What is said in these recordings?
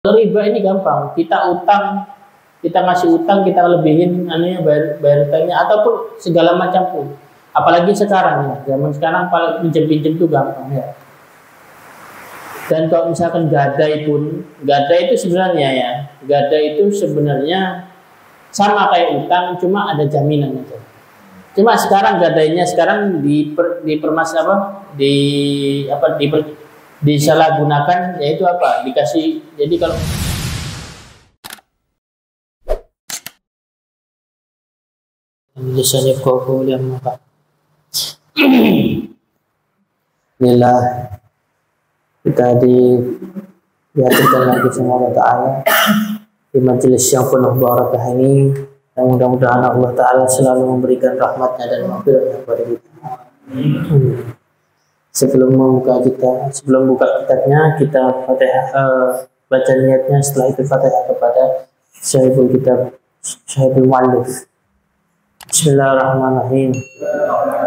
Kalau riba ini gampang, kita utang, kita ngasih utang, kita lebihin anunya bayar utangnya ataupun segala macam pun. Apalagi sekarang ya, zaman sekarang pinjam-pinjam itu gampang ya. Dan kalau misalkan gadai pun, gadai itu sebenarnya ya, gadai itu sebenarnya sama kayak utang, cuma ada jaminan aja. Cuma sekarang gadainya sekarang disalahgunakan, yaitu apa? Dikasih, jadi kalau tulisannya koko yang apa? Inilah kita dihadirkan lagi sama Allah Ta'ala di majelis yang penuh barakah ini, yang mudah-mudahan Allah Ta'ala selalu memberikan rahmatnya dan maghfirahnya kepada kita. Sebelum buka kitabnya, kita baca niatnya, setelah itu Fatihah kepada sahibul kitab, sahibul muallif. Bismillahirrahmanirrahim.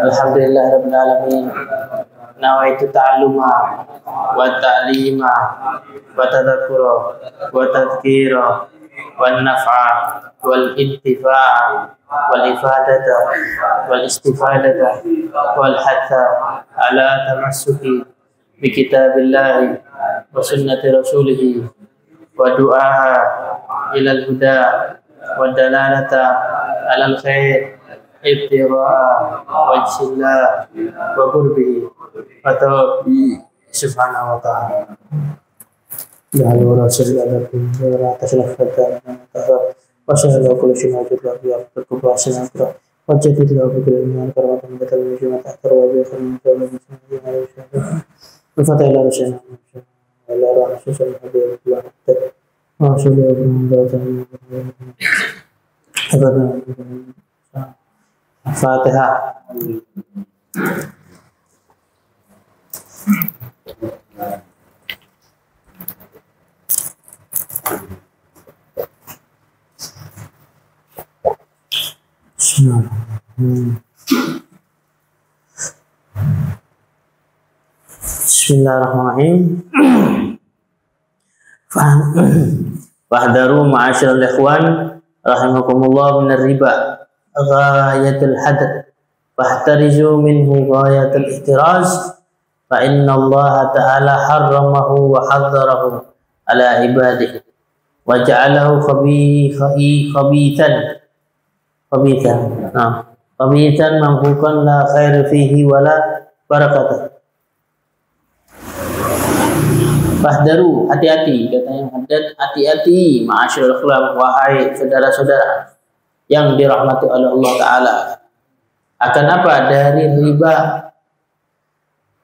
Alhamdulillahirabbil alamin. Nawaitu ta'alluma wa ta'lima wa tadhakkura wa tadhkira wan naf'a wal intifa' wal ifadata wal istifadata wal hatha ala tamassuki bi kitabillahi wa sunnati rasulih wa du'aha ilal huda wa dalalata alal khair ibtigha'a wajhillah wa qurbihi wa tawbi subhanahu wa ta'ala. Ya Allah rasulullah wa tasallafata wa sallallahu alaihi wa sallam wa berkebasaan wa jadilah bikirnya karamatan batal jumat akhir wa bi khairin wa fatailah rasulullah wa la rasulullah wa Fatihah. Bismillahirrahmanirrahim. Fahdaru ma'asyiral ikhwan rahimakumullah min riba ghayatul hadr fahtarizu minhu ghayatul ihtiraz fa inna Allah ta'ala harramahu wa hadzarahu ala ibadihi wa ja'alahu khabithan mamhukan la khair fihi wala barakatuh. Fahdaru, hati-hati, katanya hati-hati ma'asyiral ikhwan, wahai saudara-saudara yang dirahmati oleh Allah Ta'ala, akan apa? Dari riba.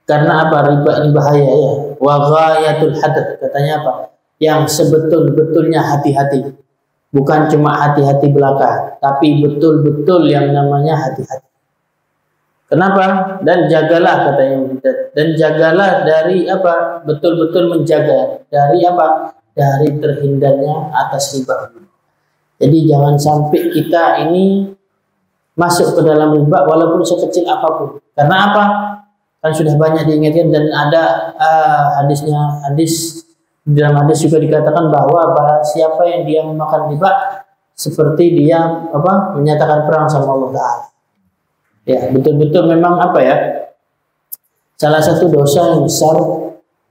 Karena apa? Riba ini bahaya ya. Wa ghayatul hadr, katanya apa? Yang sebetul-betulnya hati-hati. Bukan cuma hati-hati belaka, tapi betul-betul yang namanya hati-hati. Kenapa? Dan jagalah, katanya, dan jagalah dari apa? Betul-betul menjaga dari apa? Dari terhindarnya atas riba. Jadi jangan sampai kita ini masuk ke dalam riba walaupun sekecil apapun. Karena apa? Kan sudah banyak diingatkan, dan ada dalam hadis juga dikatakan bahwa barang siapa yang dia memakan riba seperti dia apa? Menyatakan perang sama Allah Ta'ala. Ya, betul-betul memang apa ya? Salah satu dosa yang besar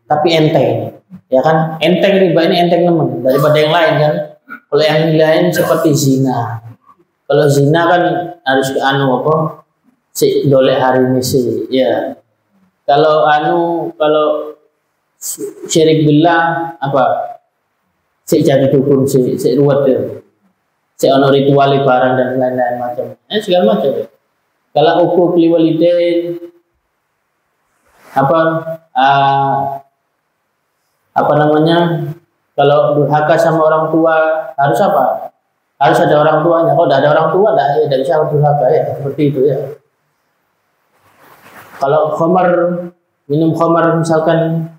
tapi enteng. Ya kan? Enteng, riba ini enteng teman daripada yang lain kan. Kalau yang lain seperti zina. Kalau zina kan harus ke apa? Si dolek hari ini sih. Ya. Kalau syirik billah apa? Si jadi dukun si ruwet ya. Si ono ritual barang dan lain-lain macam. Segala macam. Ya. Kalau uquq liwalidain apa namanya? Kalau durhaka sama orang tua harus apa? Harus ada orang tuanya. Kalau tidak ada orang tua, tidak bisa durhaka ya. Seperti itu ya. Kalau minum khamar misalkan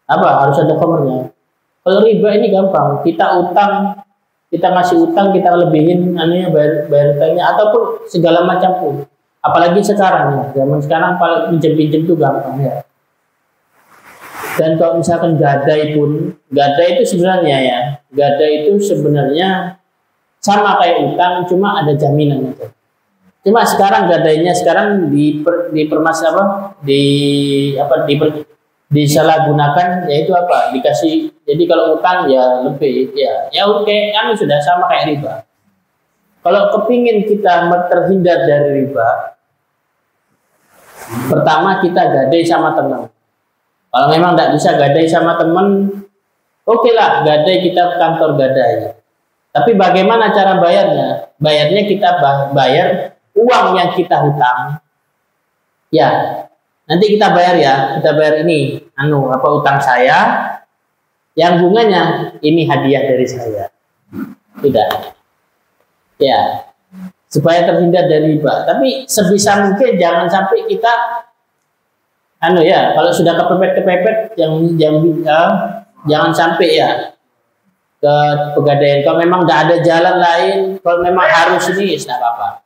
apa? Harus ada khamarnya. Kalau riba ini gampang. Kita utang, kita ngasih utang, kita lebihin anunya bayar utangnya ataupun segala macam pun. Apalagi sekarang ya. Zaman sekarang pinjam-pinjam itu gampang ya. Dan kalau misalkan gadai pun, gadai itu sebenarnya ya, gadai itu sebenarnya sama kayak utang, cuma ada jaminan itu. Cuma sekarang gadainya sekarang disalahgunakan, yaitu apa? Dikasih, jadi kalau utang ya lebih, ya oke, kan sudah sama kayak riba. Kalau kepingin kita terhindar dari riba, pertama kita gadai sama teman. Kalau memang tidak bisa gadai sama teman, oke lah, gadai kita ke kantor gadai. Tapi bagaimana cara bayarnya? Bayarnya kita bayar uang yang kita hutang. Ya, nanti kita bayar ya, kita bayar ini, utang saya, yang bunganya ini hadiah dari saya. Tidak. Ya, supaya terhindar dari riba. Tapi sebisa mungkin jangan sampai kita kalau sudah kepepet jangan sampai ya ke pegadaian. Kalau memang tidak ada jalan lain, kalau memang harus ini, tidak apa-apa.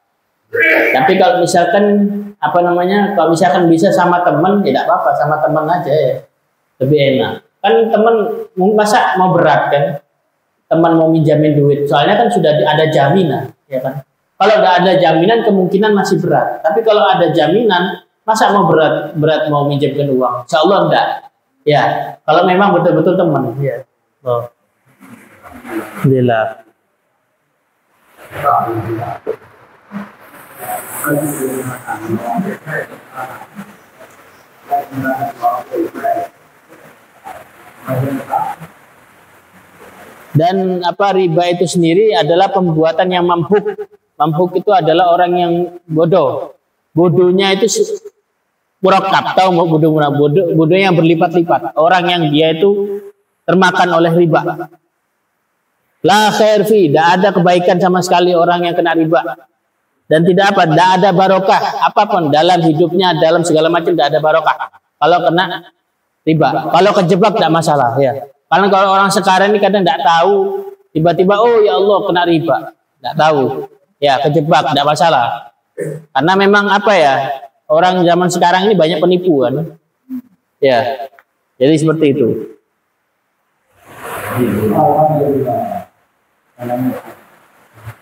Tapi kalau misalkan kalau misalkan bisa sama teman, ya tidak apa-apa, sama teman aja ya, lebih enak. Kan teman masa mau berat kan? Teman mau minjamin duit, soalnya kan sudah ada jaminan, ya kan? Kalau nggak ada jaminan, kemungkinan masih berat. Tapi kalau ada jaminan, masa mau berat mau minjamkan uang? Insya Allah enggak. Ya, kalau memang betul-betul teman. Ya. Oh. Alhamdulillah. Dan riba itu sendiri adalah pembuatan yang mamhuk. Mamhuk itu adalah orang yang bodoh. Bodohnya itu murakab, tahu mau bodoh yang berlipat-lipat. Orang yang dia itu termakan oleh riba. La khair fi, tidak ada kebaikan sama sekali orang yang kena riba. Dan tidak ada barokah apapun dalam hidupnya, dalam segala macam tidak ada barokah kalau kena riba. Kalau kejebak tidak masalah ya. Karena kalau orang sekarang ini kadang tidak tahu, tiba-tiba oh ya Allah kena riba, tidak tahu. Ya, kejebak tidak masalah. Karena memang orang zaman sekarang ini banyak penipuan. Ya. Jadi seperti itu.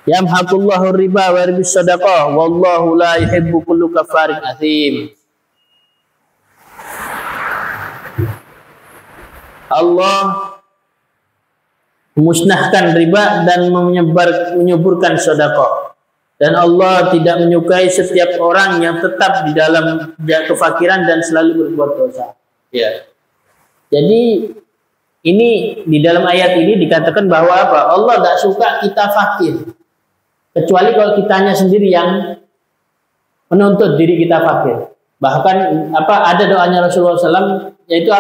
Yamhaqullahu riba wa yarbis shadaqah wallahu la yuhibbu kullu kafarin athim. Allah memusnahkan riba dan menyuburkan sedekah. Dan Allah tidak menyukai setiap orang yang tetap di dalam kefakiran dan selalu berbuat dosa. Ya. Jadi ini di dalam ayat ini dikatakan bahwa Allah tidak suka kita fakir. Kecuali kalau kitanya sendiri yang menuntut diri kita fakir. Bahkan ada doanya Rasulullah SAW, yaitu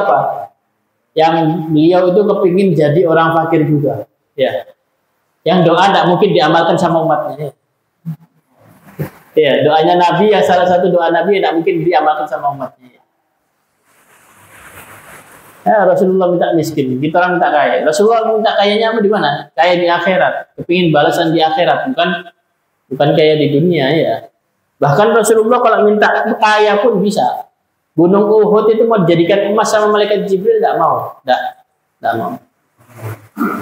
yang beliau itu kepingin jadi orang fakir juga. Ya. Yang doa tidak mungkin diamalkan sama umatnya. Ya, doanya Nabi salah satu doa Nabi tidak mungkin diamalkan sama umatnya. Ya, Rasulullah minta miskin, kita orang minta kaya. Rasulullah minta kayanya di mana? Kaya di akhirat. Kepingin balasan di akhirat, bukan kaya di dunia ya. Bahkan Rasulullah kalau minta kaya pun bisa. Gunung Uhud itu mau dijadikan emas sama malaikat Jibril, tidak mau. Tidak mau.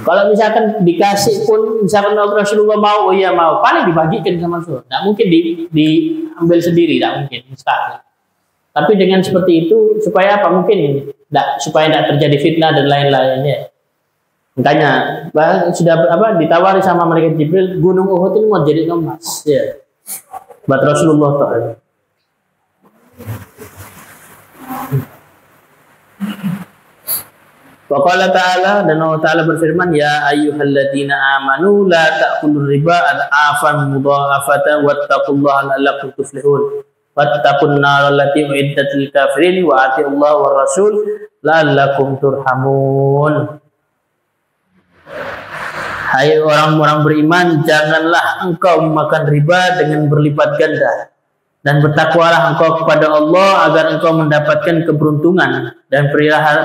Kalau misalkan dikasih pun, misalkan Rasulullah mau, oh iya mau, paling dibagikan sama Rasulullah. Tidak mungkin diambil sendiri, tidak mungkin, mustahil. Tapi dengan seperti itu supaya mungkin ini, supaya tidak terjadi fitnah dan lain-lainnya. Makanya sudah ditawari sama malaikat Jibril, Gunung Uhud ini mau jadi emas, ya. Buat Rasulullah Ta'ala. Wa qala ta'ala, dan Allah Ta'ala berfirman, ya ayyuhalladzina amanu la ta'kulur riba ad'afan mudha'afatan wattaqullaha la'allakum tuflihun. Wattaqun nar allati uiddat lil kafirin wa atiullaha war rasul la'allakum turhamun. Hai orang-orang beriman, janganlah engkau memakan riba dengan berlipat ganda, dan bertakwalah engkau kepada Allah agar engkau mendapatkan keberuntungan, dan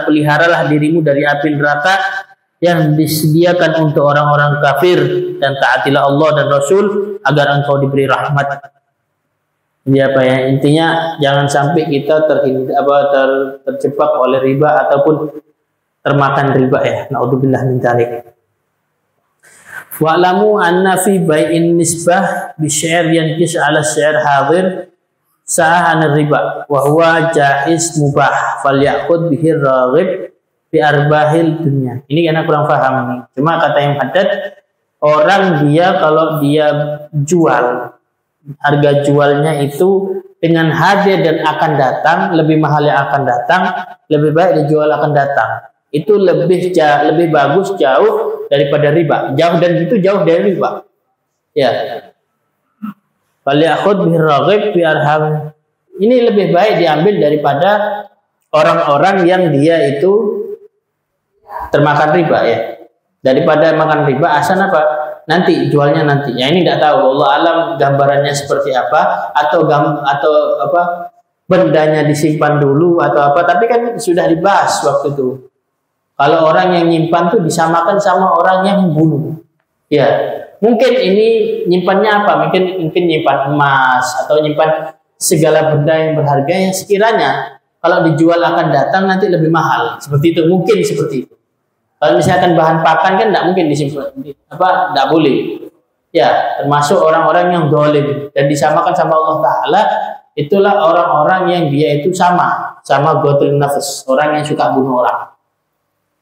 peliharalah dirimu dari api neraka yang disediakan untuk orang-orang kafir, dan taatilah Allah dan Rasul agar engkau diberi rahmat. Ya apa ya, intinya jangan sampai kita terjebak oleh riba ataupun termakan riba ya. Naudzubillah min dzalik. Wa'lamu anna fi bai'in nisbah bisy'ir yankis 'ala sy'ir hadir sa'an riba wa huwa jaiz mubah falyakhud bihi raghib fi arbahil dunya. Ini karena kurang paham nih. Cuma kata yang haddad, orang dia kalau dia jual, harga jualnya itu dengan hadir dan akan datang, lebih mahal yang akan datang, lebih baik dijual akan datang. Itu lebih bagus jauh daripada riba. Jauh, dan itu jauh dari riba. Ya. Falyakhud bihi raghib fi arham. Ini lebih baik diambil daripada orang-orang yang dia itu termakan riba ya. Daripada makan riba asal apa? Nanti jualnya nanti. Ya ini tidak tahu. Allah alam gambarannya seperti apa, atau apa bendanya disimpan dulu atau apa. Tapi kan sudah dibahas waktu itu. Kalau orang yang nyimpan tuh disamakan sama orang yang membunuh. Ya, mungkin ini nyimpannya apa? Mungkin nyimpan emas atau nyimpan segala benda yang berharga yang sekiranya kalau dijual akan datang nanti lebih mahal. Seperti itu, mungkin seperti itu. Kalau misalkan bahan pakan kan tidak mungkin disimpan, tidak boleh. Ya, termasuk orang-orang yang zalim dan disamakan sama Allah Taala, itulah orang-orang yang dia itu sama qatlun nafs, orang yang suka bunuh orang.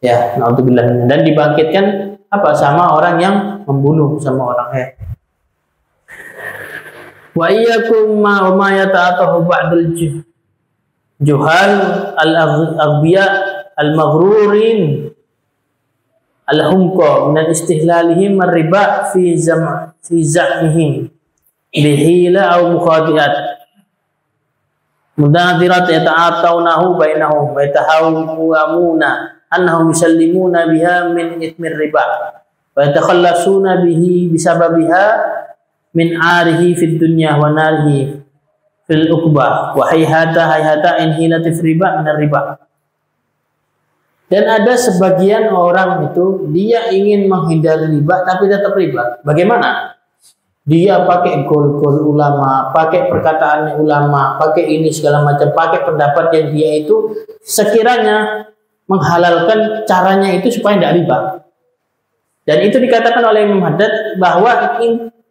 Ya, naudzubillah, dan dibangkitkan sama orang yang membunuh sama orang ya. Wa iyyakum ma yata'atahu ba'dul juhal al-aghbiya al-maghrurin al-humqa min istihlalihim ar-riba fi za'mihim bihila aw mukhadi'at mudadirat yata'atawnahu bainahum wa yatahawamuna annahum yusallimuna biha min ithmir riba wa yatakhallasuna bihi bisababiha min arihi fid dunya wa narihi fil uqbah wa hayhata in hilatif riba min riba. Dan ada sebagian orang itu dia ingin menghindari riba tapi tetap riba. Bagaimana? Dia pakai gol-gol ulama, pakai perkataannya ulama, pakai ini segala macam, pakai pendapat yang dia itu sekiranya menghalalkan caranya itu supaya tidak riba. Dan itu dikatakan oleh Imam Haddad bahwa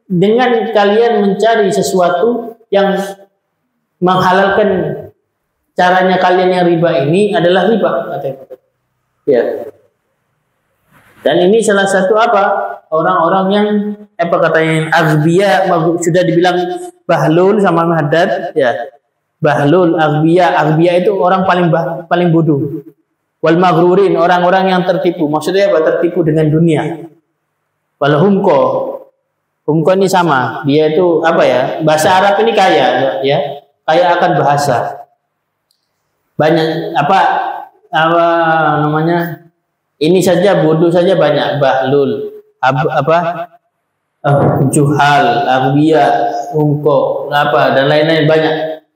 dengan kalian mencari sesuatu yang menghalalkan caranya kalian yang riba ini adalah riba, katanya. Ya. Dan ini salah satu orang-orang yang katanya aghbiya, sudah dibilang bahlul sama Imam Haddad ya. Bahlul, aghbiya itu orang paling bodoh. Wal maghrurin, orang-orang yang tertipu. Maksudnya apa? Tertipu dengan dunia. Wal humko ini sama. Dia itu bahasa Arab ini kaya ya. Kaya akan bahasa. Banyak namanya? Ini saja bodoh saja banyak. Bahlul, juhal, aghbiya, humko, dan lain-lain banyak.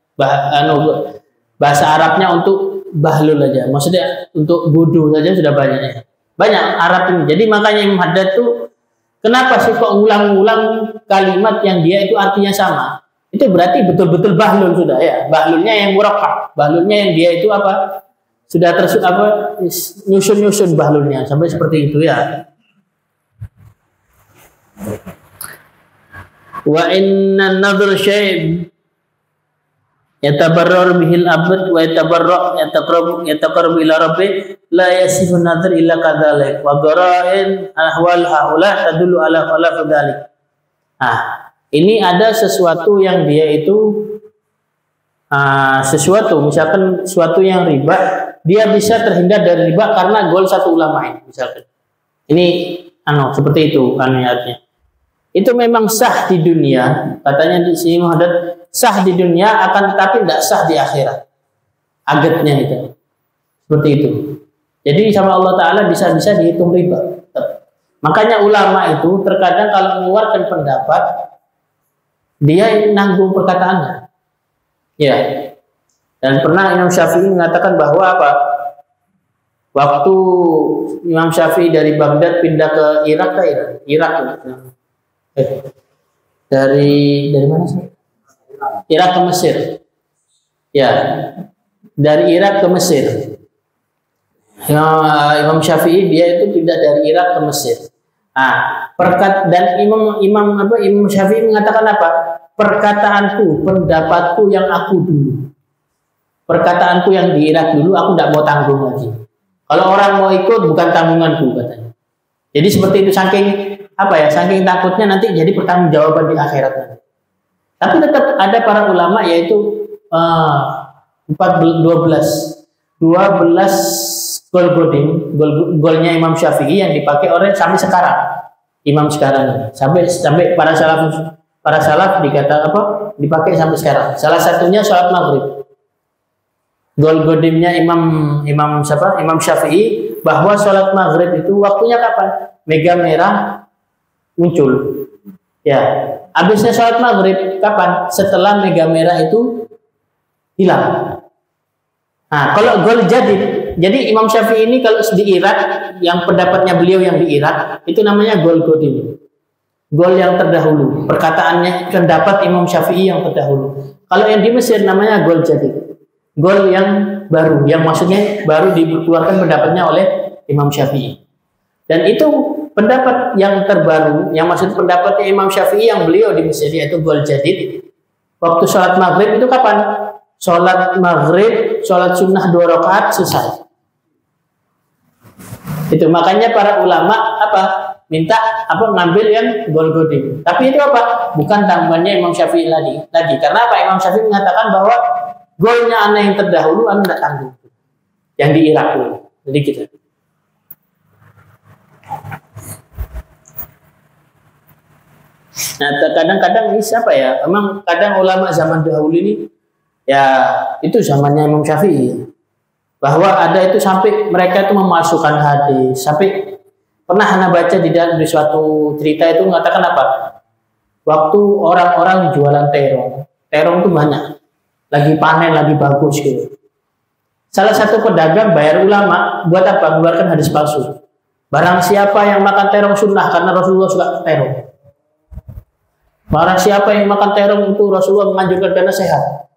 Bahasa Arabnya untuk bahlul aja. Maksudnya untuk bodoh saja sudah banyak. Banyak Arab ini. Jadi makanya Imam Haddad tuh kenapa sih kok ulang-ulang kalimat yang dia itu artinya sama? Itu berarti betul-betul bahlul sudah ya. Bahlulnya yang murakkab, bahlulnya yang dia itu sudah nyusun bahlulnya sampai seperti itu ya. Wa inna nadhr syai' yatabarrar bihil abd wa yataqarrabu ila rabbi la yasifu nadhr illa kadzalik wa qara'in ahwal haula tadullu ala khalaf dzalik. Ini ada sesuatu yang dia itu misalkan sesuatu yang riba, dia bisa terhindar dari riba karena gol satu ulama ini misalkan. Ini seperti itu artinya. Itu memang sah di dunia, katanya di sini Muhammad, sah di dunia akan tetapi tidak sah di akhirat. Agetnya itu. Seperti itu. Jadi sama Allah Ta'ala bisa dihitung riba. Makanya ulama itu terkadang kalau mengeluarkan pendapat, dia nanggung perkataannya. Ya. Dan pernah Imam Syafi'i mengatakan bahwa waktu Imam Syafi'i dari Baghdad pindah ke Irak. Dari mana sih? Irak ke Mesir. Ya, dari Irak ke Mesir. Imam Syafi'i dia itu pindah dari Irak ke Mesir. Dan Imam Syafi'i mengatakan apa? Perkataanku, pendapatku yang aku dulu. Perkataanku yang di Irak dulu, aku tidak mau tanggung lagi. Kalau orang mau ikut, bukan tanggunganku, katanya. Jadi seperti itu, saking takutnya nanti jadi pertanggungjawaban di akhirat nanti. Tapi tetap ada para ulama, yaitu 12 golnya Imam Syafi'i yang dipakai oleh sampai sekarang. Imam sekarang sampai para salaf dikata dipakai sampai sekarang. Salah satunya sholat maghrib. Gol godimnya Imam Syafi'i bahwa sholat maghrib itu waktunya kapan? Mega merah muncul. Ya, habisnya sholat maghrib kapan? Setelah mega merah itu hilang. Kalau gol jadi Imam Syafi'i ini kalau di Irak, yang pendapatnya beliau yang di Irak itu namanya gol godim. Gol yang terdahulu. Perkataannya pendapat Imam Syafi'i yang terdahulu. Kalau yang di Mesir namanya gol jadid. Gol yang baru, yang maksudnya baru dikeluarkan pendapatnya oleh Imam Syafi'i. Dan itu pendapat yang terbaru, yang maksud pendapatnya Imam Syafi'i yang beliau di Mesir, yaitu gol jadid. Waktu sholat maghrib itu kapan? Sholat maghrib, sholat sunnah 2 rakaat selesai. Itu makanya para ulama minta ngambil yang gol godim. Tapi itu bukan tanggungannya Imam Syafi'i lagi. Karena Imam Syafi'i mengatakan bahwa golnya anak yang terdahulu anda tidak tanggung, yang di Irak dulu. Jadi gitu. Nah, kadang-kadang ini siapa ya? Emang kadang ulama zaman dahulu ini ya itu zamannya Imam Syafi'i. Bahwa ada itu sampai mereka itu memasukkan hadis. Sampai pernah anda baca di suatu cerita itu mengatakan waktu orang-orang jualan terong itu banyak. Lagi panen, lagi bagus gitu. Salah satu pedagang bayar ulama buat mengeluarkan hadis palsu. Barang siapa yang makan terong sunnah karena Rasulullah suka terong. Barang siapa yang makan terong itu Rasulullah menganjurkan karena sehat.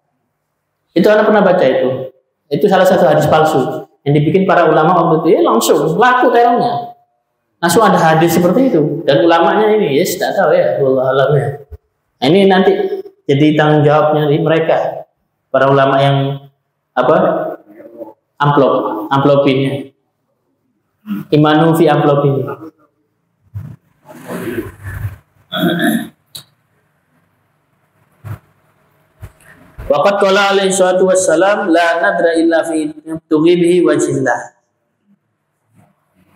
Itu anda pernah baca itu. Itu salah satu hadis palsu yang dibikin para ulama waktu itu. Langsung laku terongnya. Langsung ada hadis seperti itu. Dan ulamanya ini tidak tahu ya. Wallahu a'lam ya. Nah, ini nanti jadi tanggung jawabnya di mereka. Para ulama yang amplop ini, imanu fi amplop ini. Waqad qala alaihi salatu wassalam la nadra illa fi tughibihi wajhillah.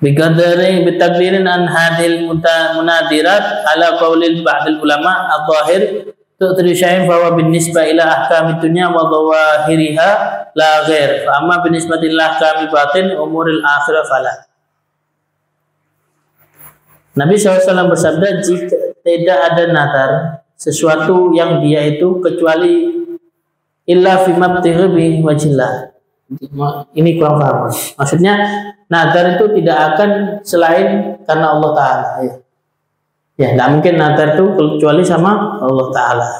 Biqadari bitaqdirin an hadil munadirat ala qaulil ba'dil ulama al-zahir tu'tri syai'in fa huwa binisbah ila ahkamid dunya wa dhawahiriha la ghair fa amma binisbati ila ahkamil batin umuril akhirah fala. Nabi SAW bersabda, jika tidak ada nazar sesuatu yang dia itu kecuali illa fi mabtighi wajhillah. Ini kurang paham. Maksudnya nazar itu tidak akan selain karena Allah Ta'ala ya. Ya, tidak mungkin nazar itu kecuali sama Allah Ta'ala.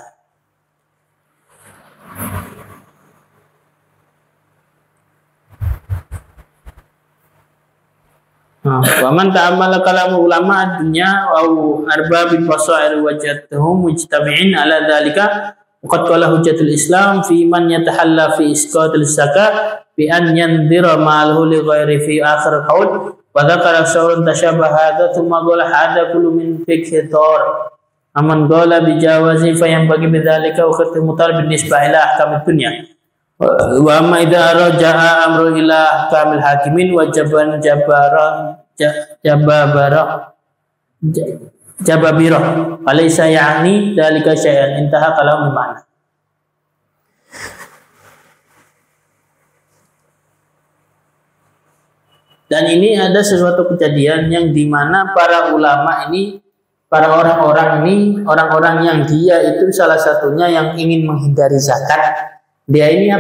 Waman ta'amala kalam ulama dunya au arbabin basair wajadhum mujtami'in ala dzalika waqad qala hujjatul Islam fi man yatahalla fi isqatil zakat bi an yandira ma'ahu li ghairi fi akhir qaul wa dzakara syawrun tashabaha hadza thumma qala hada kullu min fikhi thar aman qala bi jawazi fa yang bagi bidzalika wa mutar bin nisbah ila ahkamid dunya wa amma idza raja'a amru ila ahkamil hakimin wajaban jababirah alaysa ya'ni dzalika syai'an intaha kalam mana. Dan ini ada sesuatu kejadian yang dimana para ulama ini, para orang-orang yang dia itu salah satunya yang ingin menghindari zakat. Dia ini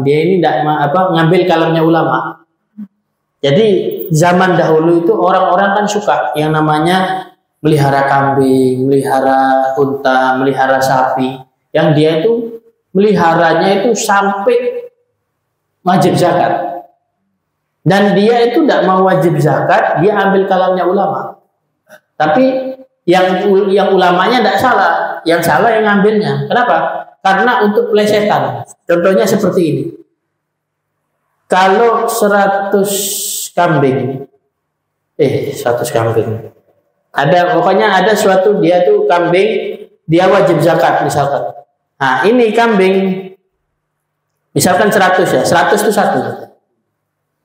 Dia ini tidak ngambil kalamnya ulama. Jadi zaman dahulu itu orang-orang kan suka yang namanya melihara kambing, melihara unta, melihara sapi. yang dia itu meliharanya itu sampai wajib zakat. Dan dia itu tidak mau wajib zakat, dia ambil kalamnya ulama. Tapi yang ulamanya tidak salah, yang salah yang ngambilnya. Kenapa? Karena untuk pelesetan. Contohnya seperti ini. Kalau 100 kambing, 100 kambing. Pokoknya ada suatu dia tuh kambing, dia wajib zakat misalkan. Nah, ini kambing misalkan 100 ya, 100 itu 1.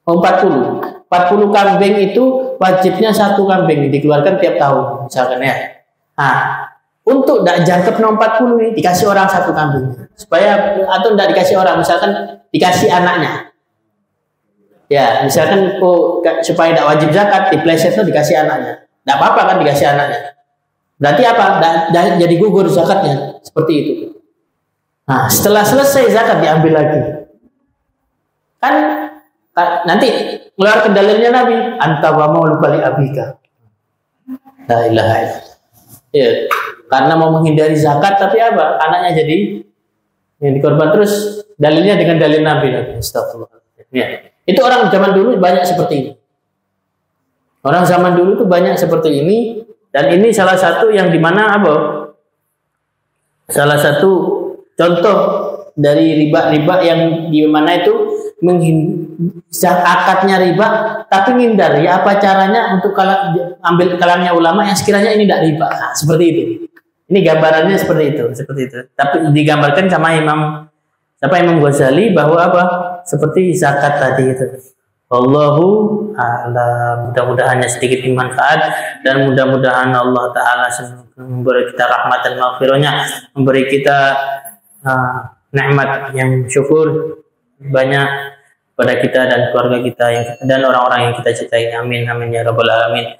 40 kambing itu wajibnya 1 kambing dikeluarkan tiap tahun misalkan ya. Nah, untuk tidak jangkep 40 ini dikasih orang 1 kambing supaya, atau tidak dikasih orang, misalkan dikasih anaknya. Ya, misalkan supaya tidak wajib zakat, dipleset itu dikasih anaknya. Tidak apa-apa kan dikasih anaknya. Berarti apa? Jadi gugur zakatnya. Seperti itu. Nah, setelah selesai zakat diambil lagi. Kan nanti keluar dalilnya Nabi, anta wa maulu bali abika. La ilaha illallah. Ya, karena mau menghindari zakat tapi apa? Anaknya jadi yang dikorban, terus dalilnya dengan dalil Nabi. Astagfirullah. Ya. Itu orang zaman dulu banyak seperti ini. Orang zaman dulu itu banyak seperti ini, dan ini salah satu yang dimana apa? Salah satu contoh dari riba-riba yang dimana itu akadnya riba, tapi ngindar ya apa caranya untuk ambil kalamnya ulama yang sekiranya ini tidak riba. Nah, seperti itu. Ini gambarannya seperti itu. Tapi digambarkan sama Imam Ghazali bahwa apa? Seperti zakat tadi itu. Wallahu a'lam. Mudah-mudahan sedikit bermanfaat, dan mudah-mudahan Allah Ta'ala memberi kita rahmat dan maghfirahnya, memberi kita nikmat yang syukur banyak pada kita dan keluarga kita dan orang-orang yang kita cintai. Amin amin ya rabbal alamin.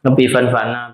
Nabi fanfa'na.